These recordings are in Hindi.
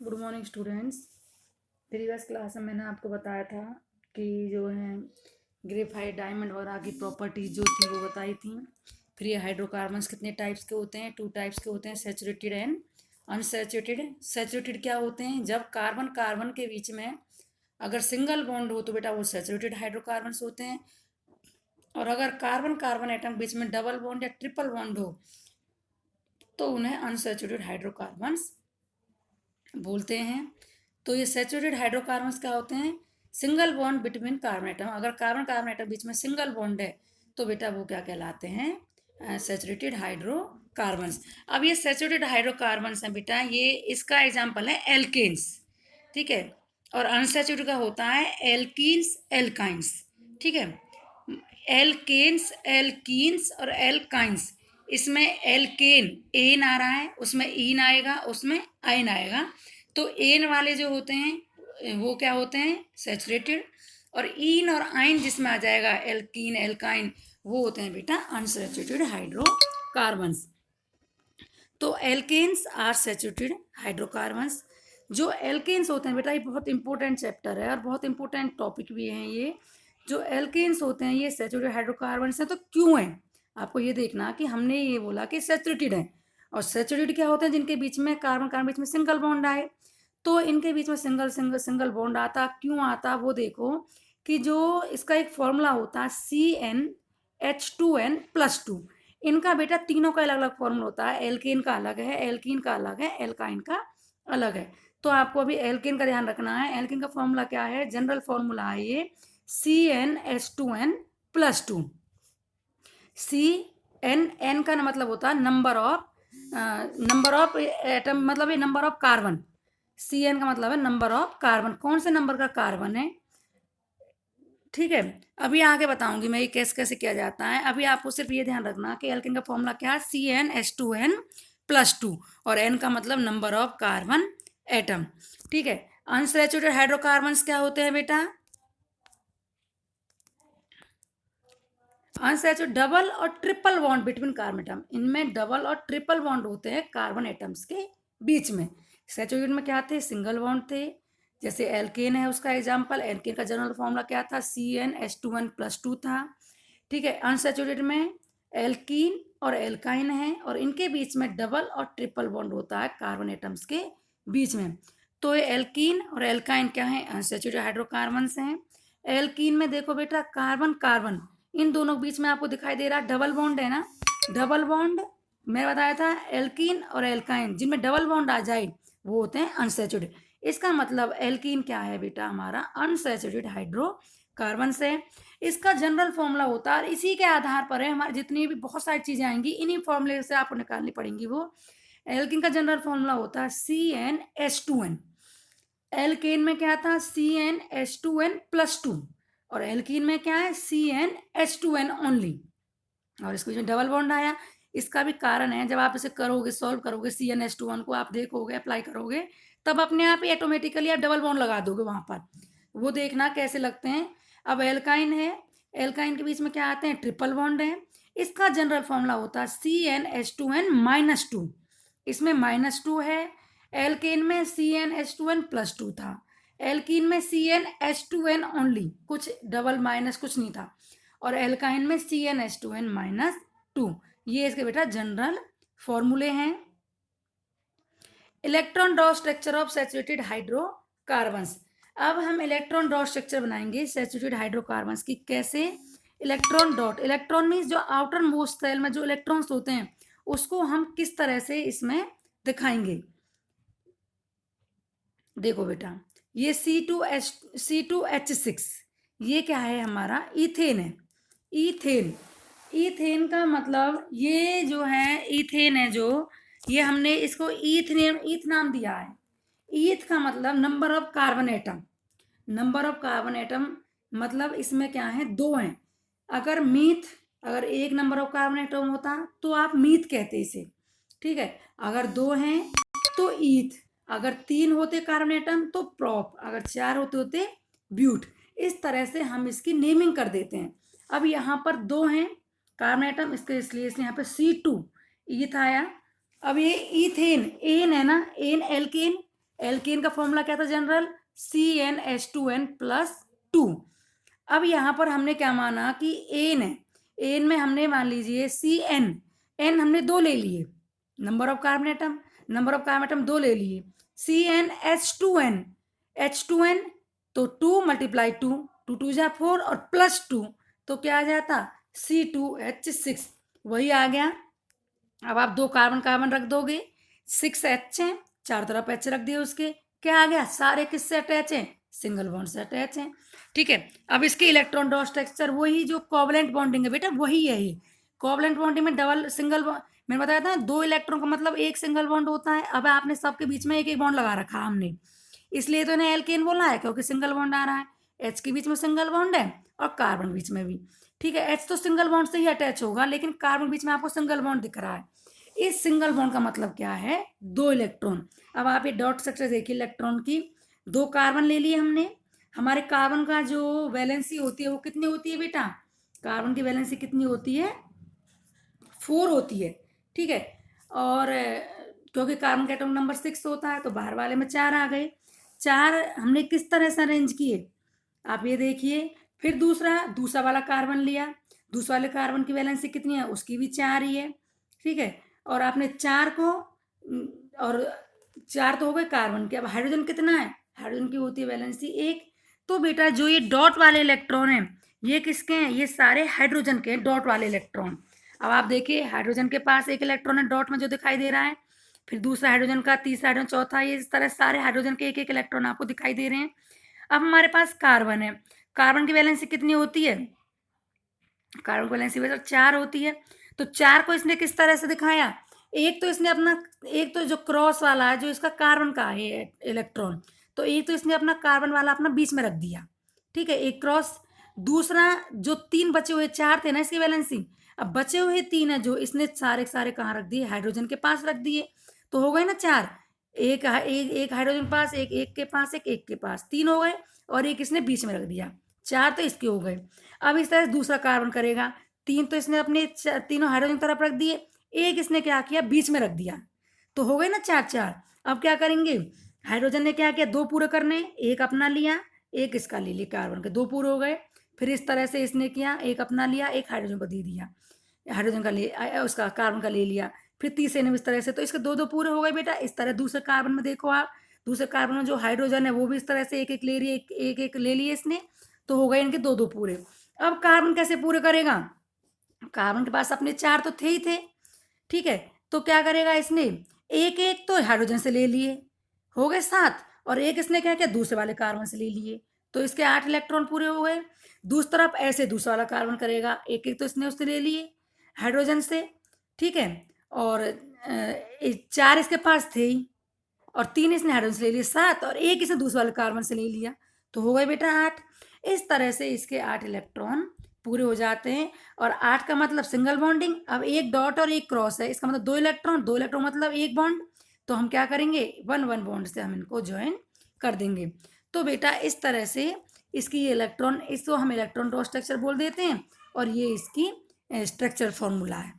Good morning students. Previous class में मैंने आपको बताया था कि जो है ग्रेफाइट डायमंड वगैरह की प्रॉपर्टीज जो थी वो बताई थी। फिर ये हाइड्रोकार्बन्स कितने टाइप्स के होते हैं, 2 टाइप्स के होते हैं, सैचुरेटेड एंड अनसैचुरेटेड। सैचुरेटेड क्या होते हैं? जब कार्बन कार्बन के बीच में अगर सिंगल बॉन्ड हो तो बेटा वो सैचुरेटेड हाइड्रोकार्बन्स होते हैं, और अगर कार्बन कार्बन एटम बीच में डबल बॉन्ड या ट्रिपल बॉन्ड हो तो उन्हें अनसैचुरेटेड हाइड्रोकार्बन्स बोलते हैं। तो ये सैचुरेटेड हाइड्रोकार्बन्स क्या होते हैं? Single bond between carbon atom. अगर कार्बन कार्बन एटम बीच में सिंगल बॉन्ड है तो बेटा वो क्या कहलाते हैं? Saturated hydrocarbons. अब ये सैचुरेटेड हाइड्रोकार्बन्स हैं बेटा, ये इसका एग्जांपल है एल्केन्स, ठीक है। और अनसैचुरेटेड का होता है एल्कीन्स, एल्काइंस, ठीक है। एल्केन्स, एल्कीन्स और एल्काइंस, इसमें एल्केन एन आ रहा है, उसमें ईन आएगा, उसमें आइन आएगा। तो एन वाले जो होते हैं वो क्या होते हैं? सैचुरेटेड। और ईन और आइन जिसमें आ जाएगा एल्कीन, एल्काइन, वो होते हैं बेटा अनसैचुरेटेड हाइड्रोकार्बन्स। तो एल्केन्स आर सैचुरेटेड हाइड्रोकार्बन्स। जो एल्केन्स होते हैं बेटा, ये बहुत इंपॉर्टेंट चैप्टर है और बहुत इंपॉर्टेंट टॉपिक भी है ये। जो एल्केन्स होते हैं ये सैचुरेटेड हाइड्रोकार्बन्स हैं, तो क्यों हैं? आपको ये देखना कि हमने ये बोला कि सैचुरेटेड है, और सैचुरेटेड क्या होते हैं? जिनके बीच में कार्बन कार्बन बीच में सिंगल बॉन्ड आए। तो इनके बीच में सिंगल सिंगल सिंगल बॉन्ड आता, क्यों आता वो देखो कि जो इसका एक फॉर्मूला होता है CnH2n+2। इनका बेटा तीनों का अलग अलग फॉर्मूला होता है। एल्केन का अलग है, एल्कीन का अलग है, एल्काइन का अलग है। तो आपको अभी एल्केन का ध्यान रखना है। एल्केन का फॉर्मूला क्या है? जनरल फॉर्मूला है ये CnH2n+2। CnN का मतलब होता है नंबर ऑफ एटम, मतलब ये नंबर ऑफ कार्बन। Cn का मतलब है नंबर ऑफ कार्बन, कौन से नंबर का कार्बन है, ठीक है। अभी आगे बताऊंगी मैं ये कैसे कैसे किया जाता है। अभी आपको सिर्फ ये ध्यान रखना कि एल्केन का फॉर्मूला क्या है? CnH2n+2, और N का मतलब नंबर ऑफ कार्बन एटम, ठीक है। अनसैचुरेटेड हाइड्रोकार्बन्स क्या होते हैं बेटा? अनसैचुरेटेड डबल और triple bond between carbon atom. इनमें डबल और ट्रिपल बॉन्ड होते हैं कार्बन एटम्स के बीच में। सैचुरेटेड में क्या थे? सिंगल बॉन्ड थे। जैसे एल्केन है उसका एग्जांपल, एल्केन का जनरल फॉर्मूला क्या था? CnH2n+2 था, ठीक है। अनसैचुरेटेड में एल्कीन और एल्काइन है, और इनके बीच में डबल और ट्रिपल बॉन्ड होता है कार्बन एटम्स के बीच में। तो ये एल्कीन और एल्काइन क्या है? अनसैचुरेटेड हाइड्रोकार्बन्स हैं। एल्कीन में देखो बेटा, कार्बन कार्बन इन दोनों के बीच में आपको दिखाई दे रहा है डबल बॉन्ड है ना। डबल बॉन्ड मैं बताया था एल्कीन और एल्काइन जिनमें डबल बॉन्ड आ जाए वो होते हैं अनसैचुरेटेड। इसका मतलब एल्कीन क्या है बेटा? हमारा अनसैचुरेटेड हाइड्रोकार्बन है। इसका जनरल फॉर्मूला होता है, और इसी के आधार पर है हमारी जितनी भी बहुत सारी चीजें आएंगी, इन्हीं फॉर्मूले से आपको निकालनी पड़ेंगी। वो एल्कीन का जनरल फॉर्मूला होता है CnH2n। एल्केन में क्या था? CnH2n+2, और एल्कीन में क्या है? CnH2n ओनली, और इसके बीच में डबल बॉन्ड आया। इसका भी कारण है, जब आप इसे करोगे, सॉल्व करोगे CnH2n को, आप देखोगे, अप्लाई करोगे, तब अपने आप ही ऑटोमेटिकली आप डबल बॉन्ड लगा दोगे वहां पर। वो देखना कैसे लगते हैं। अब एल्काइन है, एल्काइन के बीच में क्या आते हैं? ट्रिपल बॉन्ड है। इसका जनरल फॉर्मूला होता है CnH2n-2। इसमें -2 है। एल्केन में CnH2n+2 था। एल्कीन में CnH2n ओनली, कुछ डबल माइनस कुछ नहीं था। और एल्काइन में CnH2n-2। ये इसके बेटा जनरल फॉर्मूले हैं। Electron draw structure of saturated hydrocarbons. अब हम इलेक्ट्रॉन ड्रॉ स्ट्रक्चर बनाएंगे सैचुरेटेड हाइड्रोकार्बन्स की। कैसे? इलेक्ट्रॉन डॉट, इलेक्ट्रॉन मीन्स जो आउटर मोस्ट सेल में जो इलेक्ट्रॉन्स होते हैं उसको हम किस तरह से इसमें दिखाएंगे। देखो बेटा, ये C2H6 ये क्या है? हमारा ईथेन है। ईथेन, ईथेन का मतलब ये जो है ईथेन है, जो ये हमने इसको ईथ नाम दिया है। ईथ का मतलब number of carbon atom. Number of carbon atom मतलब इसमें क्या है? 2 हैं। अगर मीथ, अगर एक नंबर ऑफ कार्बन एटम होता तो आप मीथ कहते इसे, ठीक है। अगर 2 हैं तो ईथ, अगर 3 होते कार्बन एटम तो प्रॉप, अगर 4 होते होते ब्यूट। इस तरह से हम इसकी नेमिंग कर देते हैं। अब यहाँ पर 2 हैं कार्बन एटम, इसके इसलिए यहाँ पे C2 ईथ आया। अब ये ईथेन, एन है ना, एन एल्केन, एल्केन का फॉर्मूला क्या था जनरल, CnH2n+2। अब यहाँ पर हमने क्या माना कि एन है, एन में हमने मान लीजिए Cn, एन हमने 2 ले लिए, नंबर ऑफ कार्बन एटम 2 ले लिए, CnH2n, H2n तो 2 × 2, 2 2 जा 4 और +2 तो क्या आ जाता C2H6, वही आ गया। अब आप 2 कार्बन कार्बन रख दोगे, 6H है, चारों तरफ H रख दिए उसके, क्या आ गया, सारे किससे अटैच हैं, सिंगल बॉन्ड से अटैच हैं। ठीक है, अब इसके इलेक्ट्रॉन डॉट स्ट्रक्चर वही जो कोवलेंट बॉन्डिंग है बेटा, वही है ये। कोवलेंट बॉन्डिंग में डबल सिंगल, मैंने बताया था 2 इलेक्ट्रॉन का मतलब 1 सिंगल बॉन्ड होता है। अब आपने सबके बीच में एक एक बॉन्ड लगा रखा हमने, इसलिए तो इन्हें एल्केन बोला है, क्योंकि सिंगल बॉन्ड आ रहा है, H के बीच में सिंगल बॉन्ड है और कार्बन बीच में भी। ठीक है, H तो सिंगल बॉन्ड से ही अटैच होगा, लेकिन कार्बन बीच में आपको सिंगल बॉन्ड दिख रहा है। इस सिंगल बॉन्ड का मतलब क्या है, 2 इलेक्ट्रॉन। अब आप ये डॉट स्ट्रक्चर देखिए इलेक्ट्रॉन की, 2 कार्बन ले लिए हमने। हमारे कार्बन का जो वैलेंसी होती है वो कितनी होती है बेटा, कार्बन की वैलेंसी कितनी होती है, 4 होती है। ठीक है, और क्योंकि कार्बन का एटॉमिक नंबर 6 होता है तो बाहर वाले में 4 आ गए। 4 हमने किस तरह से अरेंज किए, आप ये देखिए। फिर दूसरा वाला कार्बन लिया, दूसरे वाले कार्बन की वैलेंसी कितनी है, उसकी भी 4 ही है। ठीक है, और आपने 4 को और 4 तो हो गए कार्बन के। अब हाइड्रोजन कितना है, हाइड्रोजन की होती है वैलेंसी 1। तो बेटा जो ये डॉट वाले इलेक्ट्रॉन हैं ये किसके हैं, ये सारे हाइड्रोजन के डॉट वाले इलेक्ट्रॉन। अब आप देखिए हाइड्रोजन के पास एक इलेक्ट्रॉन है डॉट में जो दिखाई दे रहा है, फिर दूसरा हाइड्रोजन का, तीसरा हाइड्रोजन, चौथा, ये इस तरह सारे हाइड्रोजन के एक एक इलेक्ट्रॉन आपको दिखाई दे रहे हैं। अब हमारे पास कार्बन है, कार्बन की वैलेंसी कितनी होती है, कार्बन की वैलेंसी बेटा 4 होती है। तो 4 को इसने किस तरह से दिखाया, एक तो इसने अपना, एक तो जो क्रॉस वाला है जो इसका कार्बन का है इलेक्ट्रॉन, तो एक तो इसने अपना कार्बन वाला अपना बीच में रख दिया। ठीक है, एक क्रॉस। दूसरा जो 3 बचे हुए, 4 थे ना इसकी वैलेंसी, अब बचे हुए 3 है जो इसने सारे सारे कहाँ रख दिए, हाइड्रोजन के पास रख दिए। तो हो गए ना 4, एक हाइड्रोजन के पास, एक के पास, एक के पास, 3 हो गए, और एक इसने बीच में रख दिया, 4 तो इसके हो गए। अब इस तरह से दूसरा कार्बन करेगा, 3 तो इसने अपने तीनों हाइड्रोजन तरफ रख दिए, एक इसने क्या किया बीच में रख दिया, तो हो गए ना 4 4। अब क्या करेंगे, हाइड्रोजन ने क्या किया, 2 पूरे करने, एक अपना लिया, एक इसका ले लिया, कार्बन के 2 पूरे हो गए। फिर इस तरह से इसने किया, एक अपना लिया, एक हाइड्रोजन को दे दिया, हाइड्रोजन का ले उसका कार्बन का ले लिया। फिर तीसरे ने इस तरह से, तो इसके 2 2 पूरे हो गए बेटा। इस तरह दूसरे कार्बन में देखो आप, दूसरे कार्बन में जो हाइड्रोजन है वो भी इस तरह से एक एक ले रही है, एक एक ले लिए इसने, तो हो गए इनके 2 2 पूरे। अब कार्बन कैसे पूरे करेगा, कार्बन के पास अपने 4 तो थे ही थे। ठीक है, तो क्या करेगा इसने, एक एक तो हाइड्रोजन से ले लिए, हो गए 7, और एक इसने क्या किया दूसरे वाले कार्बन से ले लिए, तो इसके 8 इलेक्ट्रॉन पूरे हो गए। दूसरी तरफ ऐसे दूसरा वाला कार्बन करेगा, एक एक तो इसने उससे ले लिए हाइड्रोजन से। ठीक है, और 4 इसके पास थे ही, और 3 इसने हाइड्रोजन से ले लिए 7, और एक इसने दूसरे वाले कार्बन से ले लिया, तो हो गए बेटा 8। इस तरह से इसके 8 इलेक्ट्रॉन पूरे हो जाते हैं। और 8 का मतलब सिंगल बॉन्डिंग। अब एक डॉट और एक क्रॉस है, इसका मतलब 2 इलेक्ट्रॉन, 2 इलेक्ट्रॉन मतलब एक बॉन्ड, तो हम क्या करेंगे 1 1 बॉन्ड से हम इनको ज्वाइन कर देंगे। तो बेटा इस तरह से इसकी ये इलेक्ट्रॉन, इसको हम इलेक्ट्रॉन डॉट स्ट्रक्चर बोल देते हैं, और ये इसकी स्ट्रक्चर फॉर्मूला है।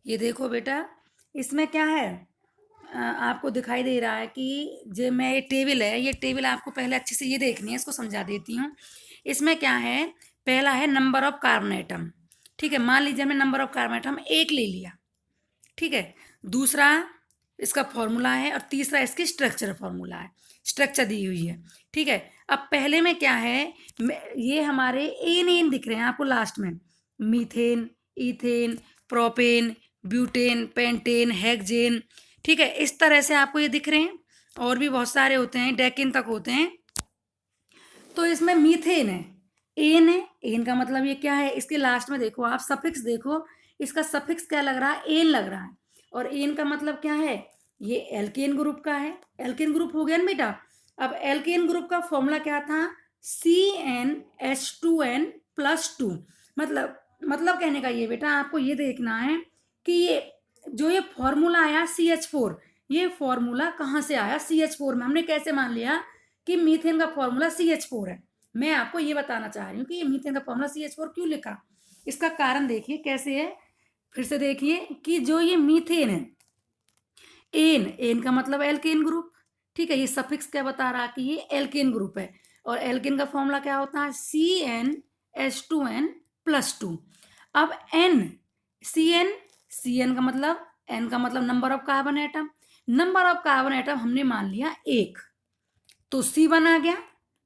ये देखो बेटा, इसमें क्या है, आपको दिखाई दे रहा है कि जो मैं ये टेबल है, ये टेबल आपको पहले अच्छे से ये देखनी है, इसको समझा देती हूँ। इसमें क्या है, पहला है नंबर ऑफ कार्बन एटम। ठीक है, मान लीजिए हमने नंबर ऑफ कार्बन एटम 1 ले लिया। ठीक है, दूसरा इसका फॉर्मूला है, और तीसरा इसकी स्ट्रक्चर फॉर्मूला है, स्ट्रक्चर दी हुई है। ठीक है, अब पहले में क्या है, ये हमारे एन एन दिख रहे हैं आपको लास्ट में, methane, ethane, propane, butane, pentane, hexane. ठीक है, इस तरह से आपको ये दिख रहे हैं, और भी बहुत सारे होते हैं, डेकेन तक होते हैं। तो इसमें मीथेन है, एन है, एन का मतलब ये क्या है, इसके लास्ट में देखो आप सफिक्स देखो, इसका सफिक्स क्या लग रहा है, एन लग रहा है, और एन का मतलब क्या है, ये एल्केन ग्रुप का है, एल्केन ग्रुप हो गया ना बेटा। अब एल्केन ग्रुप का फॉर्मूला क्या था, CnH2n+2। मतलब कहने का ये बेटा आपको ये देखना है कि ये फॉर्मूला आया CH4, ये फॉर्मूला कहाँ से आया CH4 में, हमने कैसे मान लिया कि मीथेन का फॉर्मूला CH4 है। मैं आपको ये बताना चाह रही हूँ कि ये मीथेन का फॉर्मूला CH4 क्यों लिखा। इसका कारण देखिए कैसे है, फिर से देखिए कि जो ये मीथेन है, एन का मतलब एल्केन ग्रुप, ठीक है। ये सफिक्स क्या बता रहा कि ये एल्केन ग्रुप है, और एल्केन का फॉर्मूला क्या होता है CnH2n+2। अब Cn का मतलब, n का मतलब number of carbon atom, number of carbon atom हमने मान लिया 1, तो C1 आ गया,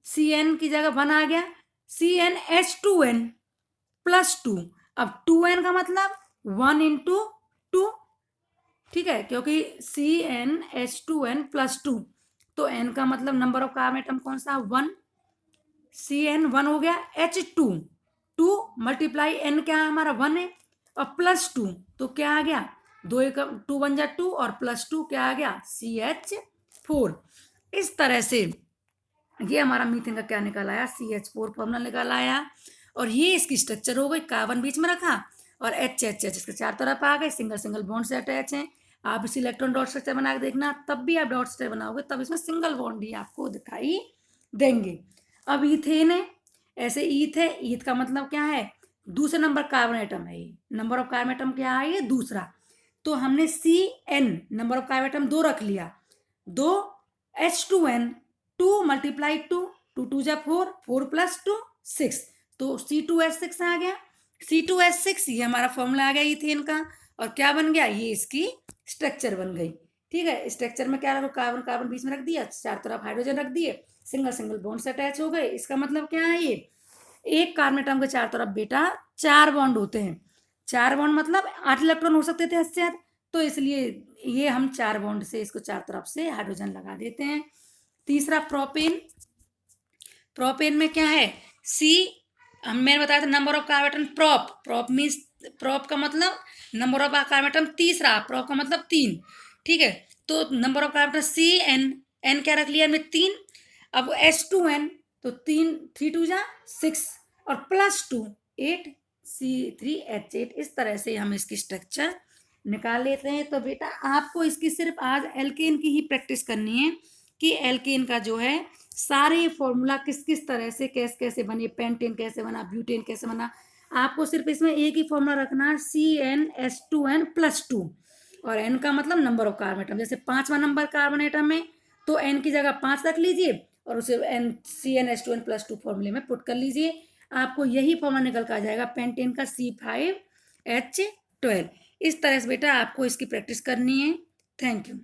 Cn की जगह 1 आ गया, CnH2n+2। अब 2n का मतलब 1 × 2, ठीक है, क्योंकि CnH2n+2, तो n का मतलब नंबर ऑफ कार्बन एटम कौन सा 1, Cn 1 हो गया, H2 2 मल्टीप्लाई n क्या है हमारा 1 है, और +2 तो क्या आ गया 2 2 बन जा 2, और +2 क्या आ गया CH4। इस तरह से ये हमारा मीथेन का क्या निकल आया CH4 फॉर्मूला निकल आया। और ये इसकी स्ट्रक्चर हो गई, कार्बन बीच में रखा और H इसके चार तरफ आ गए, सिंगल सिंगल बॉन्ड से अटैच हैं। आप इस इलेक्ट्रॉन डॉट स्ट्रक्चर बना के देखना, तब भी आप डॉट स्ट्रक्चर बनाओगे तब इसमें सिंगल बॉन्ड ही आपको दिखाई देंगे। अब ईथेन है, ऐसे ईथ है, ईथ का मतलब क्या है दूसरे नंबर कार्बन एटम है, ये नंबर ऑफ कार्बन एटम क्या है ये दूसरा, तो हमने Cn number of carbon atom 2 रख लिया, 2 H2n 2 मल्टीप्लाई 2, 2 2 जा 4, 4 + 2 6, तो C2H6 आ गया। C2H6 ये हमारा फॉर्मूला आ गया ईथेन का, और क्या बन गया ये इसकी स्ट्रक्चर बन गई, ठीक है। स्ट्रक्चर में क्या रखो, कार्बन कार्बन बीच में रख दिया, चार तरफ हाइड्रोजन रख दिए, सिंगल सिंगल बॉन्ड से अटैच हो गए। इसका मतलब क्या है, ये एक कार्बन एटम के चार तरफ बेटा 4 बॉन्ड होते हैं, 4 बॉन्ड मतलब 8 इलेक्ट्रॉन हो सकते थे इससे, तो इसलिए ये हम 4 बॉन्ड से इसको चार तरफ से हाइड्रोजन लगा देते हैं। तीसरा प्रोपेन, प्रोपेन में क्या है मैंने बताया था number of carbon atom, prop means prop का मतलब नंबर ऑफ कार्बन एटम तीसरा, प्रोप का मतलब 3, ठीक है। तो number of carbon atom Cn क्या रख लिया में 3, अब H2n तो 3 3 2 जा 6, और +2 8 C3H8। इस तरह से हम इसकी स्ट्रक्चर निकाल लेते हैं। तो बेटा आपको इसकी सिर्फ आज एल्केन की ही प्रैक्टिस करनी है कि एल्केन का जो है सारे फॉर्मूला किस किस तरह से कैसे कैसे बने, पेंटेन कैसे बना, ब्यूटेन कैसे बना, आपको सिर्फ इसमें एक ही फॉर्मूला रखना है CnH2n+2, और n का मतलब नंबर ऑफ कार्बन एटम, जैसे 5वां नंबर कार्बन एटम है तो n की जगह 5 रख लीजिए और उसे CnH2n+2 फॉर्मूले में पुट कर लीजिए, आपको यही फॉर्मूला निकल कर आ जाएगा पेंटेन का C5H12। इस तरह से बेटा आपको इसकी प्रैक्टिस करनी है। Thank you.